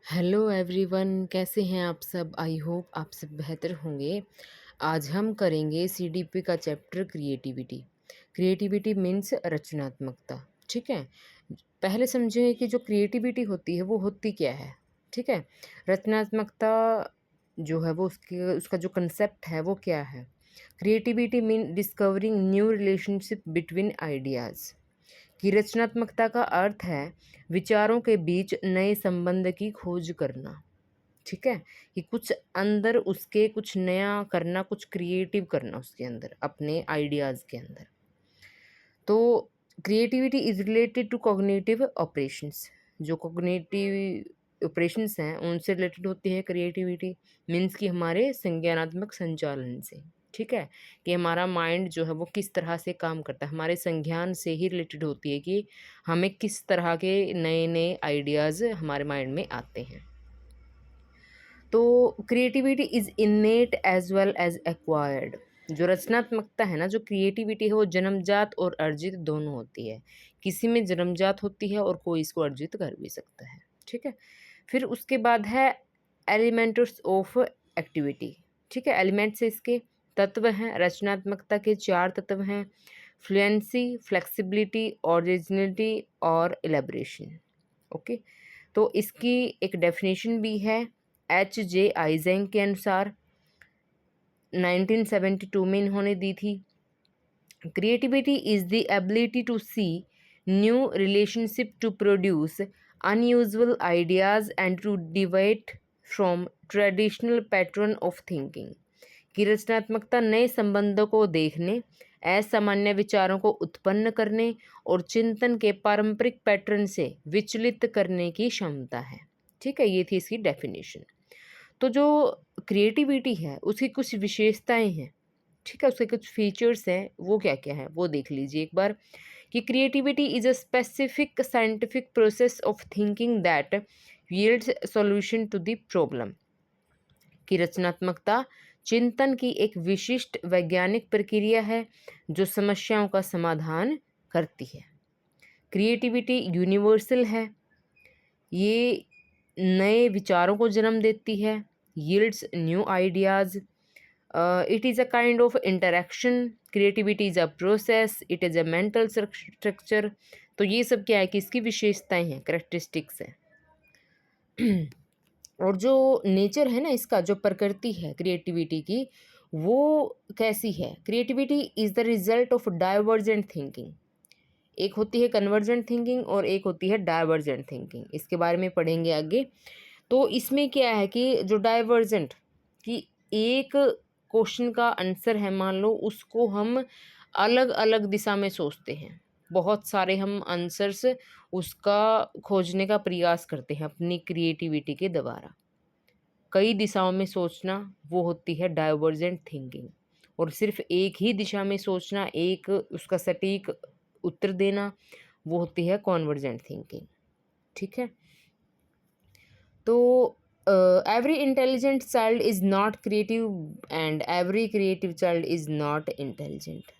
Hello everyone, कैसे हैं आप सब। आई होप आप सब बेहतर होंगे। आज हम करेंगे सीडीपी का चैप्टर क्रिएटिविटी। क्रिएटिविटी मीन्स रचनात्मकता। ठीक है, पहले समझें कि जो क्रिएटिविटी होती है वो होती क्या है। ठीक है, रचनात्मकता जो है वो उसका जो कंसेप्ट है वो क्या है। Creativity mean discovering new relationship between ideas. कि रचनात्मकता का अर्थ है विचारों के बीच नए संबंध की खोज करना। ठीक है, कि कुछ अंदर उसके कुछ नया करना, कुछ क्रिएटिव करना उसके अंदर, अपने आइडियाज़ के अंदर। तो creativity is related to cognitive operations. जो कॉग्निटिव ऑपरेशंस हैं उनसे रिलेटेड होती है क्रिएटिविटी। मीन्स कि हमारे संज्ञानात्मक संचालन से। ठीक है, कि हमारा माइंड जो है वो किस तरह से काम करता है, हमारे संज्ञान से ही रिलेटेड होती है कि हमें किस तरह के नए नए आइडियाज़ हमारे माइंड में आते हैं। तो creativity is innate as well as acquired. जो रचनात्मकता है ना, जो क्रिएटिविटी है वो जन्मजात और अर्जित दोनों होती है। किसी में जन्मजात होती है और कोई इसको अर्जित कर भी सकता है। ठीक है, फिर उसके बाद है एलिमेंट्स ऑफ एक्टिविटी। ठीक है, एलिमेंट्स इसके तत्व हैं। रचनात्मकता के 4 तत्व हैं: फ्लुएंसी, फ्लेक्सिबिलिटी, ओरिजिनलिटी और एलेबरेशन। ओके, तो इसकी एक डेफिनेशन भी है H.J. आइजेंक के अनुसार, 1972 में इन्होंने दी थी। Creativity is the ability to see new relationship, to produce unusual ideas and to deviate from traditional pattern of thinking. कि रचनात्मकता नए संबंधों को देखने, असामान्य विचारों को उत्पन्न करने और चिंतन के पारंपरिक पैटर्न से विचलित करने की क्षमता है। ठीक है, ये थी इसकी डेफिनेशन। तो जो क्रिएटिविटी है उसकी कुछ विशेषताएं हैं। ठीक है, उसके कुछ फीचर्स हैं, वो क्या क्या है वो देख लीजिए एक बार। कि creativity is a specific scientific process of thinking that yields solution to the problem. कि रचनात्मकता चिंतन की एक विशिष्ट वैज्ञानिक प्रक्रिया है जो समस्याओं का समाधान करती है। क्रिएटिविटी यूनिवर्सल है, ये नए विचारों को जन्म देती है। Yields new ideas. It is a kind of interaction. Creativity is a process, it is a mental structure. तो ये सब क्या है कि इसकी विशेषताएं हैं, करेक्टरिस्टिक्स हैं। और जो नेचर है ना इसका, जो प्रकृति है क्रिएटिविटी की, वो कैसी है। Creativity is the result of divergent thinking. एक होती है कन्वर्जेंट थिंकिंग और एक होती है डाइवर्जेंट थिंकिंग। इसके बारे में पढ़ेंगे आगे। तो इसमें क्या है कि जो डाइवर्जेंट, कि एक क्वेश्चन का आंसर है, मान लो उसको हम अलग अलग दिशा में सोचते हैं। बहुत सारे हम आंसर्स उसका खोजने का प्रयास करते हैं अपनी क्रिएटिविटी के द्वारा। कई दिशाओं में सोचना वो होती है डाइवर्जेंट थिंकिंग। और सिर्फ एक ही दिशा में सोचना, एक उसका सटीक उत्तर देना, वो होती है कॉन्वर्जेंट थिंकिंग। ठीक है, तो every intelligent child is not creative and every creative child is not intelligent.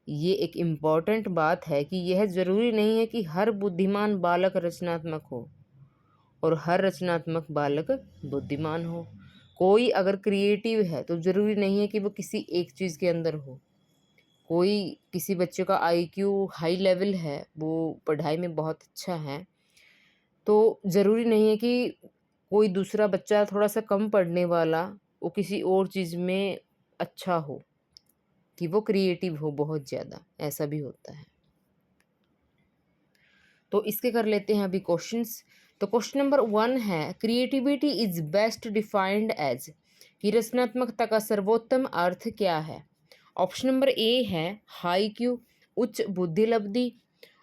ये एक इम्पॉर्टेंट बात है कि यह ज़रूरी नहीं है कि हर बुद्धिमान बालक रचनात्मक हो और हर रचनात्मक बालक बुद्धिमान हो। कोई अगर क्रिएटिव है तो ज़रूरी नहीं है कि वो किसी एक चीज़ के अंदर हो। कोई किसी बच्चे का आईक्यू हाई लेवल है, वो पढ़ाई में बहुत अच्छा है, तो ज़रूरी नहीं है कि कोई दूसरा बच्चा थोड़ा सा कम पढ़ने वाला वो किसी और चीज़ में अच्छा हो, कि वो क्रिएटिव हो बहुत ज़्यादा, ऐसा भी होता है। तो इसके कर लेते हैं अभी क्वेश्चंस। तो क्वेश्चन नंबर 1 है, creativity is best defined as. कि रचनात्मकता का सर्वोत्तम अर्थ क्या है। ऑप्शन नंबर ए है हाई क्यू, उच्च बुद्धि लब्धि।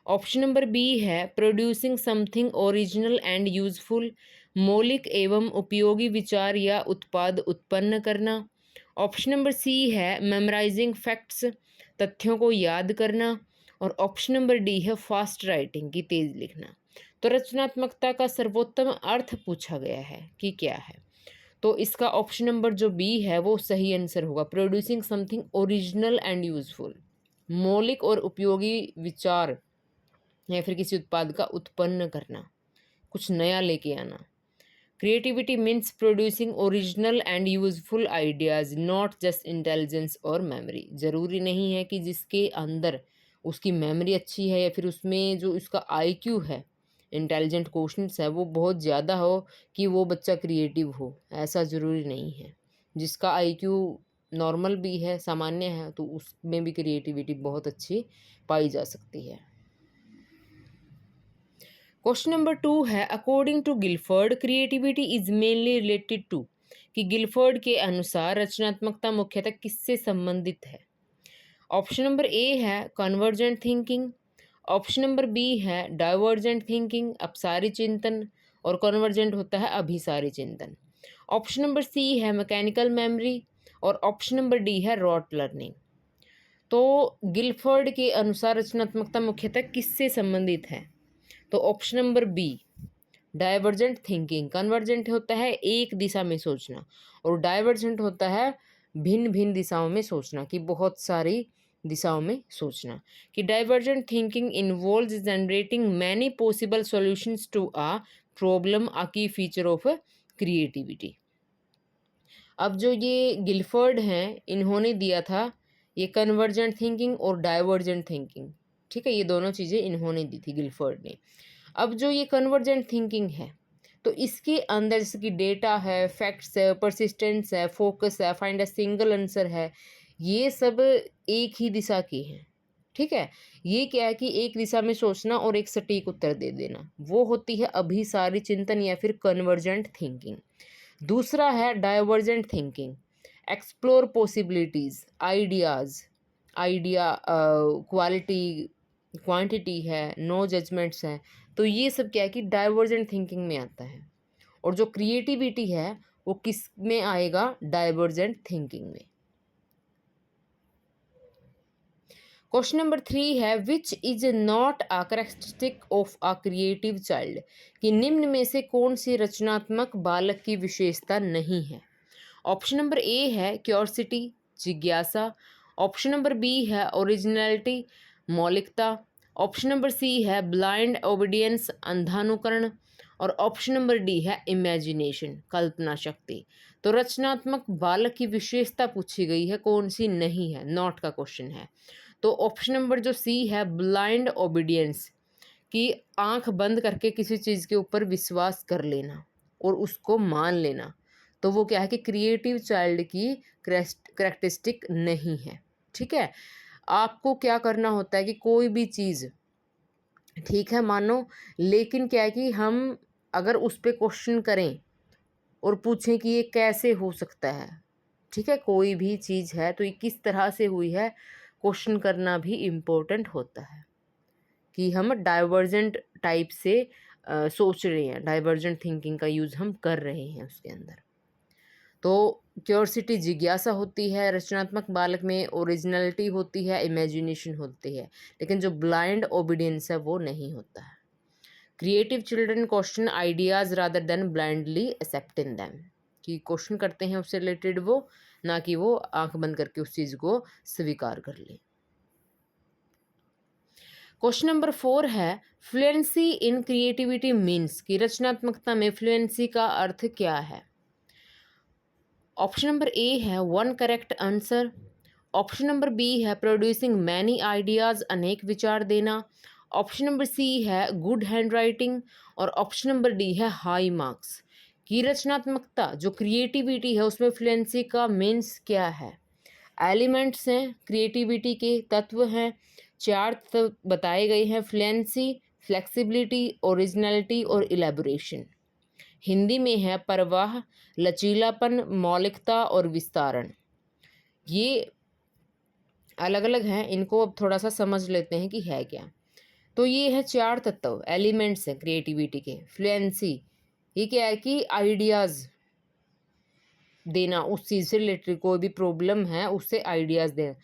ऑप्शन नंबर बी है producing something original and useful, मौलिक एवं उपयोगी विचार या उत्पाद उत्पन्न करना। ऑप्शन नंबर सी है मेमोराइजिंग फैक्ट्स, तथ्यों को याद करना। और ऑप्शन नंबर डी है फास्ट राइटिंग, की तेज लिखना। तो रचनात्मकता का सर्वोत्तम अर्थ पूछा गया है कि क्या है। तो इसका ऑप्शन नंबर जो बी है वो सही आंसर होगा, producing something original and useful. मौलिक और उपयोगी विचार या फिर किसी उत्पाद का उत्पन्न करना, कुछ नया लेके आना। Creativity means producing original and useful ideas, not just intelligence और मेमोरी। ज़रूरी नहीं है कि जिसके अंदर उसकी मेमोरी अच्छी है या फिर उसमें जो उसका आईक्यू है, इंटेलिजेंट क्वेश्चंस है, वो बहुत ज़्यादा हो कि वो बच्चा क्रिएटिव हो, ऐसा ज़रूरी नहीं है। जिसका आईक्यू नॉर्मल भी है, सामान्य है, तो उसमें भी क्रिएटिविटी बहुत अच्छी पाई जा सकती है। क्वेश्चन नंबर 2 है, according to Guilford creativity is mainly related to, कि गिलफर्ड के अनुसार रचनात्मकता मुख्यतः किससे संबंधित है। ऑप्शन नंबर ए है convergent thinking, option number B है डाइवर्जेंट थिंकिंग, अपसारी चिंतन, और कन्वर्जेंट होता है अभिसारी चिंतन। ऑप्शन नंबर सी है मैकेनिकल मेमोरी, और ऑप्शन नंबर डी है रॉट लर्निंग। तो गिलफर्ड के अनुसार रचनात्मकता मुख्यतः किससे संबंधित है, तो option number B divergent thinking. Convergent होता है एक दिशा में सोचना, और डाइवर्जेंट होता है भिन्न भिन्न दिशाओं में सोचना, कि बहुत सारी दिशाओं में सोचना। कि divergent thinking involves generating many possible solutions to a problem, a key feature of creativity. अब जो ये गिलफर्ड हैं, इन्होंने दिया था ये कन्वर्जेंट थिंकिंग और डाइवर्जेंट थिंकिंग, ठीक है, ये दोनों चीज़ें इन्होंने दी थी गिलफर्ड ने। अब जो ये कन्वर्जेंट थिंकिंग है, तो इसके अंदर जैसे कि डेटा है, फैक्ट्स है, परसिस्टेंस है, फोकस है, फाइंड अ सिंगल आंसर है, ये सब एक ही दिशा की हैं, ठीक है। ये क्या है कि एक दिशा में सोचना और एक सटीक उत्तर दे देना, वो होती है अभिसारी चिंतन या फिर कन्वर्जेंट थिंकिंग। दूसरा है divergent thinking, explore possibilities, ideas, idea quality quantity है, नो जजमेंट्स हैं, तो ये सब क्या है कि डाइवर्जेंट थिंकिंग में आता है। और जो क्रिएटिविटी है वो किस में आएगा, डाइवर्जेंट थिंकिंग में। क्वेश्चन नंबर 3 है, which is not a characteristic of a creative child, कि निम्न में से कौन सी रचनात्मक बालक की विशेषता नहीं है। ऑप्शन नंबर ए है क्यूरियोसिटी, जिज्ञासा, ऑप्शन नंबर बी है ओरिजिनलिटी, मौलिकता, ऑप्शन नंबर सी है ब्लाइंड ओबीडियंस, अंधानुकरण, और ऑप्शन नंबर डी है इमेजिनेशन, कल्पना शक्ति। तो रचनात्मक बालक की विशेषता पूछी गई है, कौन सी नहीं है, नॉट का क्वेश्चन है। तो ऑप्शन नंबर जो सी है ब्लाइंड ओबीडियंस, कि आंख बंद करके किसी चीज़ के ऊपर विश्वास कर लेना और उसको मान लेना, तो वो क्या है कि क्रिएटिव चाइल्ड की करेक्टरिस्टिक नहीं है, ठीक है। आपको क्या करना होता है कि कोई भी चीज़ ठीक है मानो, लेकिन क्या है कि हम अगर उस पर क्वेश्चन करें और पूछें कि ये कैसे हो सकता है, ठीक है, कोई भी चीज़ है तो ये किस तरह से हुई है, क्वेश्चन करना भी इम्पोर्टेंट होता है। कि हम डाइवर्जेंट टाइप से सोच रहे हैं, डाइवर्जेंट थिंकिंग का यूज़ हम कर रहे हैं उसके अंदर। तो क्यूरियोसिटी, जिज्ञासा होती है रचनात्मक बालक में, ओरिजिनलिटी होती है, इमेजिनेशन होती है, लेकिन जो ब्लाइंड ओबीडियंस है वो नहीं होता है। Creative children question ideas rather than blindly accepting them, कि क्वेश्चन करते हैं उससे रिलेटेड वो, ना कि वो आंख बंद करके उस चीज़ को स्वीकार कर ले। क्वेश्चन नंबर 4 है, फ्लुएंसी इन क्रिएटिविटी मीन्स, कि रचनात्मकता में फ्लुएंसी का अर्थ क्या है। ऑप्शन नंबर ए है one correct answer, option number B है प्रोड्यूसिंग मैनी आइडियाज़, अनेक विचार देना, ऑप्शन नंबर सी है गुड हैंड राइटिंग, और ऑप्शन नंबर डी है हाई मार्क्स। की रचनात्मकता जो क्रिएटिविटी है उसमें फ्लुएंसी का मीन्स क्या है। एलिमेंट्स हैं क्रिएटिविटी के, तत्व हैं, चार तत्व बताए गए हैं, फ्लुएंसी, फ्लेक्सिबिलिटी, ओरिजिनलिटी और इलेबोरेशन। हिंदी में है प्रवाह, लचीलापन, मौलिकता और विस्तारण। ये अलग अलग हैं, इनको अब थोड़ा सा समझ लेते हैं कि है क्या। तो ये है चार तत्व, एलिमेंट्स हैं क्रिएटिविटी के। फ्लुएंसी ये क्या है कि आइडियाज़ देना, उस चीज़ से रिलेटेड कोई भी प्रॉब्लम है उससे आइडियाज़ देना।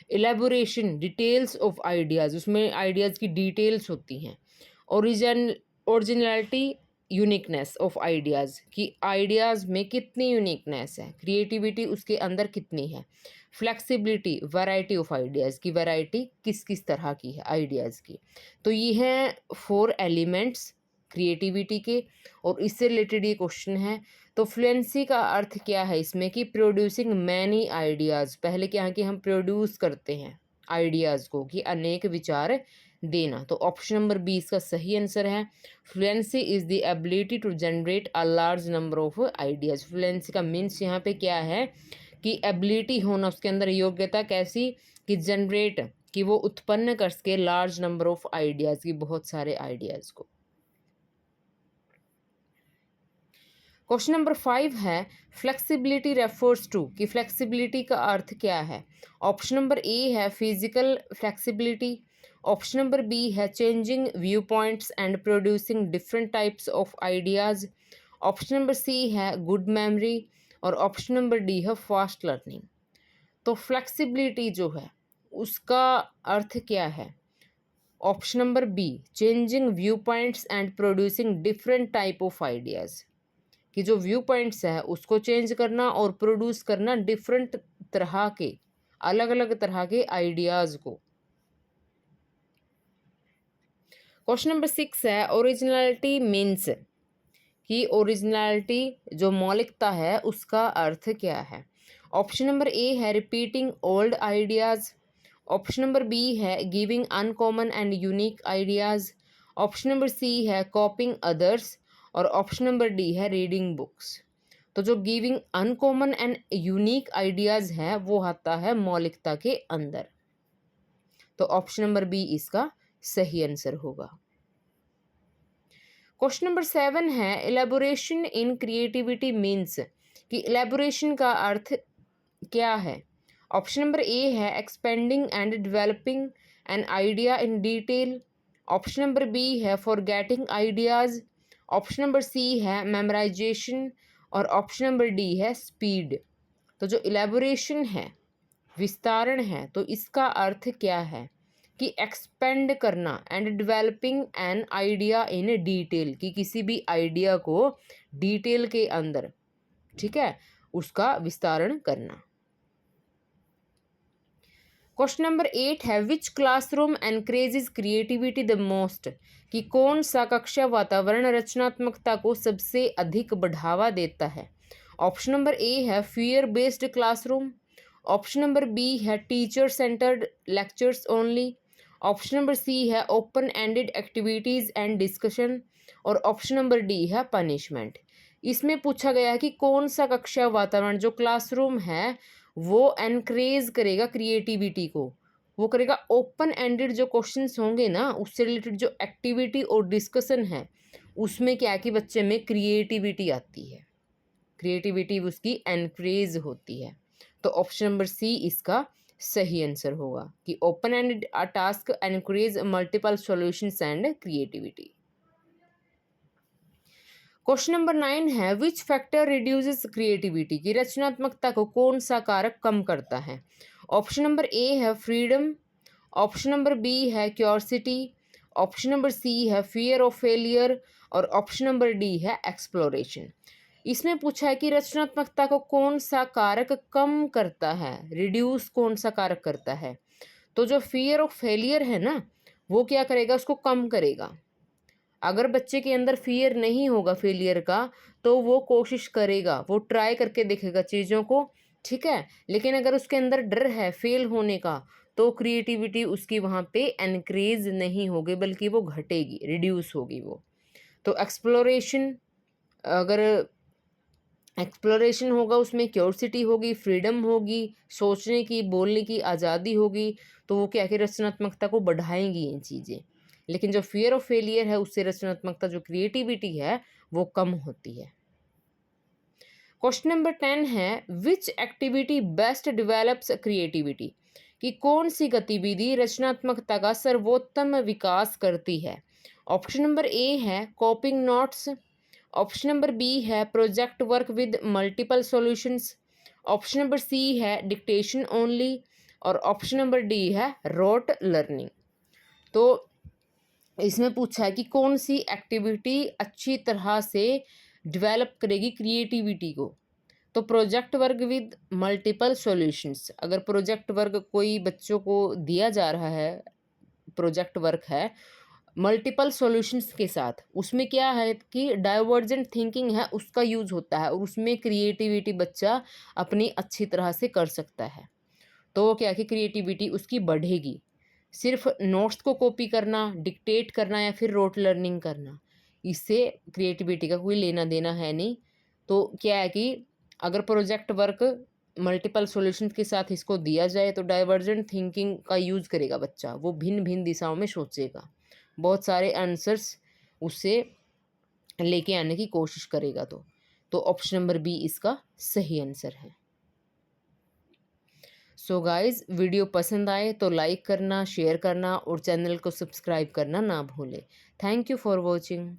इलेबोरेशन, डिटेल्स ऑफ आइडियाज़, उसमें आइडियाज़ की डिटेल्स होती हैं। ओरिजिनलिटी, यूनिकनेस ऑफ आइडियाज़, कि आइडियाज़ में कितनी यूनिकनेस है, क्रिएटिविटी उसके अंदर कितनी है। फ्लेक्सिबिलिटी, वैरायटी ऑफ आइडियाज़, की वैरायटी किस किस तरह की है आइडियाज़ की। तो ये हैं 4 एलिमेंट्स क्रिएटिविटी के, और इससे रिलेटेड ये क्वेश्चन है। तो फ्लुएंसी का अर्थ क्या है इसमें कि प्रोड्यूसिंग मैनी आइडियाज़, पहले क्या है कि हम प्रोड्यूस करते हैं आइडियाज़ को, कि अनेक विचार देना। तो ऑप्शन नंबर बी इसका सही आंसर है। Fluency is the ability to generate a large number of ideas. Fluency का मीन्स यहाँ पे क्या है कि एबिलिटी होना, उसके अंदर योग्यता कैसी कि जनरेट, कि वो उत्पन्न कर सके लार्ज नंबर ऑफ आइडियाज़, की बहुत सारे आइडियाज़ को। क्वेश्चन नंबर 5 है फ्लेक्सिबिलिटी रेफर्स टू, कि फ्लेक्सिबिलिटी का अर्थ क्या है। ऑप्शन नंबर ए है physical flexibility, option number B है changing view points and producing different types of ideas, option number C है गुड मेमोरी, और ऑप्शन नंबर डी है फास्ट लर्निंग। तो फ्लेक्सिबिलिटी जो है उसका अर्थ क्या है। Option number B changing view points and producing different type of ideas, कि जो व्यू पॉइंट्स है उसको चेंज करना और प्रोड्यूस करना डिफरेंट तरह के, अलग अलग तरह के आइडियाज़ को। क्वेश्चन नंबर 6 है ओरिजिनलिटी मीन्स, कि ओरिजिनलिटी जो मौलिकता है उसका अर्थ क्या है। ऑप्शन नंबर ए है repeating old ideas, option number B है giving uncommon and unique ideas, option number C है कॉपिंग अदर्स, और ऑप्शन नंबर डी है रीडिंग बुक्स। तो जो giving uncommon and unique ideas है वो आता है मौलिकता के अंदर। तो ऑप्शन नंबर बी इसका सही आंसर होगा। क्वेश्चन नंबर 7 है इलेबोरेशन इन क्रिएटिविटी मीन्स, कि इलेबोरेशन का अर्थ क्या है। ऑप्शन नंबर ए है expanding and developing an idea in detail, option number B है forgetting ideas, option number C है मेमोराइजेशन, और ऑप्शन नंबर डी है स्पीड। तो जो इलेबोरेशन है, विस्तारण है, तो इसका अर्थ क्या है कि एक्सपेंड करना and developing an idea in detail, कि किसी भी आइडिया को डिटेल के अंदर, ठीक है, उसका विस्तारण करना। क्वेश्चन नंबर 8 है which classroom encourages creativity the most, कि कौन सा कक्षा वातावरण रचनात्मकता को सबसे अधिक बढ़ावा देता है। ऑप्शन नंबर ए है fear based classroom, option number B है teacher centred lectures only, option number C है open ended activities and discussion, और ऑप्शन नंबर डी है पनिशमेंट। इसमें पूछा गया है कि कौन सा कक्षा वातावरण, जो क्लासरूम है, वो एनकरेज करेगा क्रिएटिविटी को, वो करेगा ओपन एंडेड जो क्वेश्चंस होंगे ना, उससे रिलेटेड जो एक्टिविटी और डिस्कशन है उसमें क्या है कि बच्चे में क्रिएटिविटी आती है, क्रिएटिविटी उसकी एनकरेज होती है। तो ऑप्शन नंबर सी इसका सही आंसर होगा कि open ended task encourage multiple solutions and creativity. Question number 9 है विच फैक्टर रिड्यूसेस क्रिएटिविटी, की रचनात्मकता को कौन सा कारक कम करता है। ऑप्शन नंबर ए है फ्रीडम, ऑप्शन नंबर बी है क्यूरियोसिटी, ऑप्शन नंबर सी है फियर ऑफ फेलियर, और ऑप्शन नंबर डी है एक्सप्लोरेशन। इसमें पूछा है कि रचनात्मकता को कौन सा कारक कम करता है, रिड्यूस कौन सा कारक करता है। तो जो फियर ऑफ फेलियर है ना, वो क्या करेगा, उसको कम करेगा। अगर बच्चे के अंदर फियर नहीं होगा फेलियर का, तो वो कोशिश करेगा, वो ट्राई करके देखेगा चीज़ों को, ठीक है। लेकिन अगर उसके अंदर डर है फेल होने का, तो क्रिएटिविटी उसकी वहाँ पे एनकरेज नहीं होगी, बल्कि वो घटेगी, रिड्यूस होगी वो। तो एक्सप्लोरेशन, अगर एक्सप्लोरेशन होगा उसमें क्यूरियोसिटी होगी, फ्रीडम होगी, सोचने की, बोलने की आज़ादी होगी, तो वो क्या कि रचनात्मकता को बढ़ाएंगी ये चीज़ें। लेकिन जो फियर ऑफ फेलियर है उससे रचनात्मकता, जो क्रिएटिविटी है, वो कम होती है। क्वेश्चन नंबर 10 है विच एक्टिविटी बेस्ट डेवलप्स क्रिएटिविटी, कि कौन सी गतिविधि रचनात्मकता का सर्वोत्तम विकास करती है। ऑप्शन नंबर ए है copying notes, option number B है project work with multiple solutions, option number C है डिक्टेशन ओनली, और ऑप्शन नंबर डी है रोट लर्निंग। तो इसमें पूछा है कि कौन सी एक्टिविटी अच्छी तरह से डेवलप करेगी क्रिएटिविटी को। तो project work with multiple solutions, अगर प्रोजेक्ट वर्क कोई बच्चों को दिया जा रहा है, प्रोजेक्ट वर्क है, मल्टीपल सॉल्यूशंस के साथ। उसमें क्या है कि डाइवर्जेंट थिंकिंग है उसका यूज़ होता है और उसमें क्रिएटिविटी बच्चा अपनी अच्छी तरह से कर सकता है। तो वो क्या है कि क्रिएटिविटी उसकी बढ़ेगी। सिर्फ नोट्स को कॉपी करना, डिक्टेट करना या फिर रोट लर्निंग करना, इससे क्रिएटिविटी का कोई लेना देना है नहीं। तो क्या है कि अगर प्रोजेक्ट वर्क मल्टीपल सॉल्यूशंस के साथ इसको दिया जाए तो डाइवर्जेंट थिंकिंग का यूज़ करेगा बच्चा, वो भिन्न भिन्न दिशाओं में सोचेगा, बहुत सारे आंसर्स उससे लेके आने की कोशिश करेगा। तो ऑप्शन नंबर बी इसका सही आंसर है। सो गाइस, वीडियो पसंद आए तो लाइक करना, शेयर करना और चैनल को सब्सक्राइब करना ना भूलें। Thank you for watching.